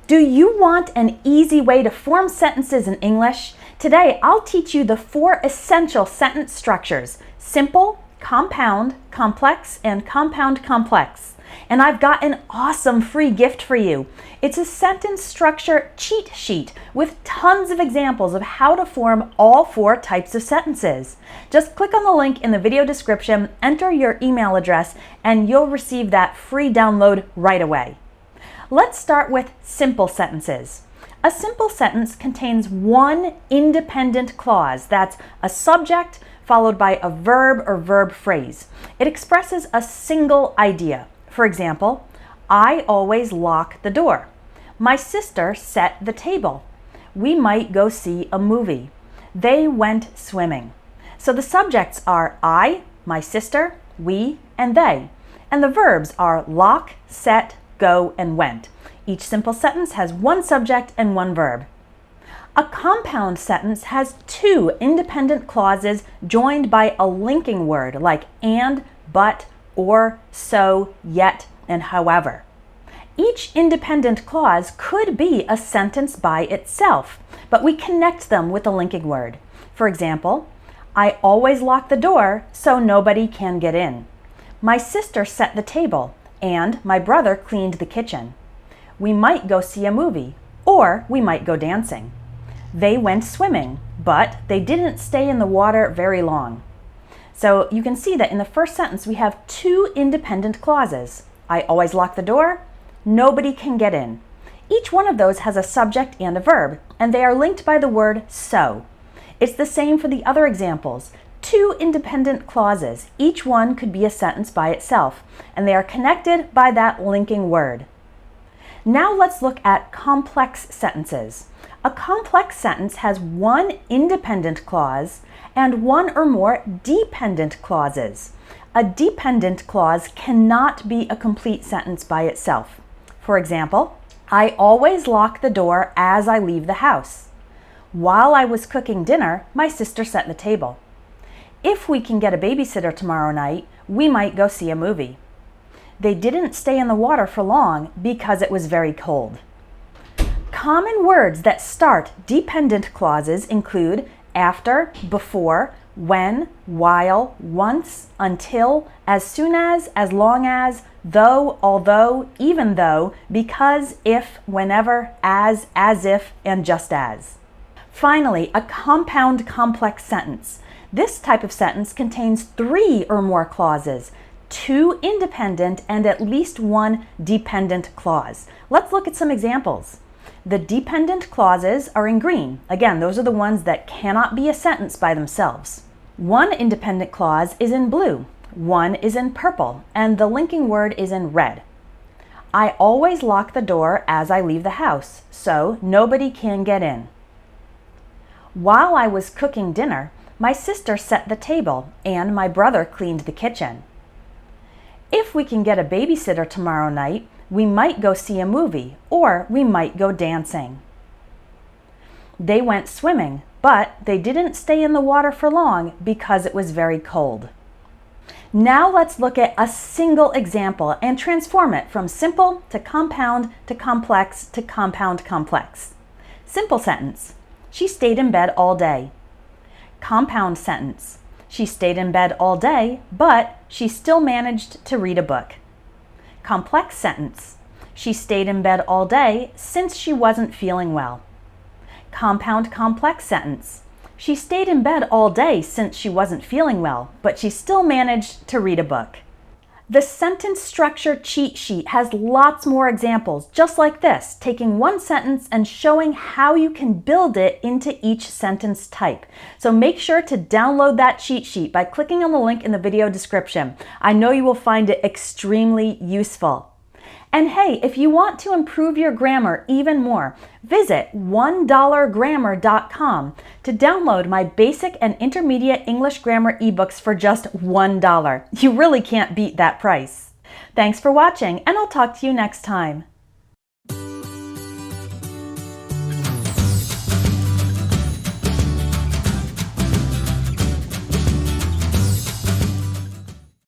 Do you want an easy way to form sentences in English? Today, I'll teach you the 4 essential sentence structures: simple, compound, complex, and compound complex. And I've got an awesome free gift for you. It's a sentence structure cheat sheet with tons of examples of how to form all 4 types of sentences. Just click on the link in the video description, enter your email address, and you'll receive that free download right away. Let's start with simple sentences. A simple sentence contains one independent clause. That's a subject followed by a verb or verb phrase. It expresses a single idea. For example, I always lock the door. My sister set the table. We might go see a movie. They went swimming. So the subjects are I, my sister, we, and they. And the verbs are lock, set, go, and went. Each simple sentence has one subject and one verb. A compound sentence has 2 independent clauses joined by a linking word like and, but, or, so, yet, and however. Each independent clause could be a sentence by itself, but we connect them with a linking word. For example, I always lock the door so nobody can get in. My sister set the table, and my brother cleaned the kitchen. We might go see a movie, or we might go dancing. They went swimming, but they didn't stay in the water very long. So you can see that in the first sentence we have 2 independent clauses. I always lock the door, nobody can get in. Each one of those has a subject and a verb, and they are linked by the word so. It's the same for the other examples. 2 independent clauses. Each one could be a sentence by itself, and they are connected by that linking word. Now let's look at complex sentences. A complex sentence has one independent clause and one or more dependent clauses. A dependent clause cannot be a complete sentence by itself. For example, I always lock the door as I leave the house. While I was cooking dinner, my sister set the table. If we can get a babysitter tomorrow night, we might go see a movie. They didn't stay in the water for long because it was very cold. Common words that start dependent clauses include after, before, when, while, once, until, as soon as long as, though, although, even though, because, if, whenever, as if, and just as. Finally, a compound complex sentence. This type of sentence contains 3 or more clauses, 2 independent and at least 1 dependent clause. Let's look at some examples. The dependent clauses are in green. Again, those are the ones that cannot be a sentence by themselves. 1 independent clause is in blue, 1 is in purple, and the linking word is in red. I always lock the door as I leave the house, so nobody can get in. While I was cooking dinner, my sister set the table and my brother cleaned the kitchen. If we can get a babysitter tomorrow night, we might go see a movie, or we might go dancing. They went swimming, but they didn't stay in the water for long because it was very cold. Now let's look at a single example and transform it from simple to compound to complex to compound complex. Simple sentence. She stayed in bed all day. Compound sentence. She stayed in bed all day, but she still managed to read a book. Complex sentence. She stayed in bed all day since she wasn't feeling well. Compound complex sentence. She stayed in bed all day since she wasn't feeling well, but she still managed to read a book. The sentence structure cheat sheet has lots more examples just like this, taking one sentence and showing how you can build it into each sentence type. So make sure to download that cheat sheet by clicking on the link in the video description. I know you will find it extremely useful. And hey, if you want to improve your grammar even more, visit $1grammar.com to download my basic and intermediate English grammar ebooks for just $1. You really can't beat that price. Thanks for watching, and I'll talk to you next time.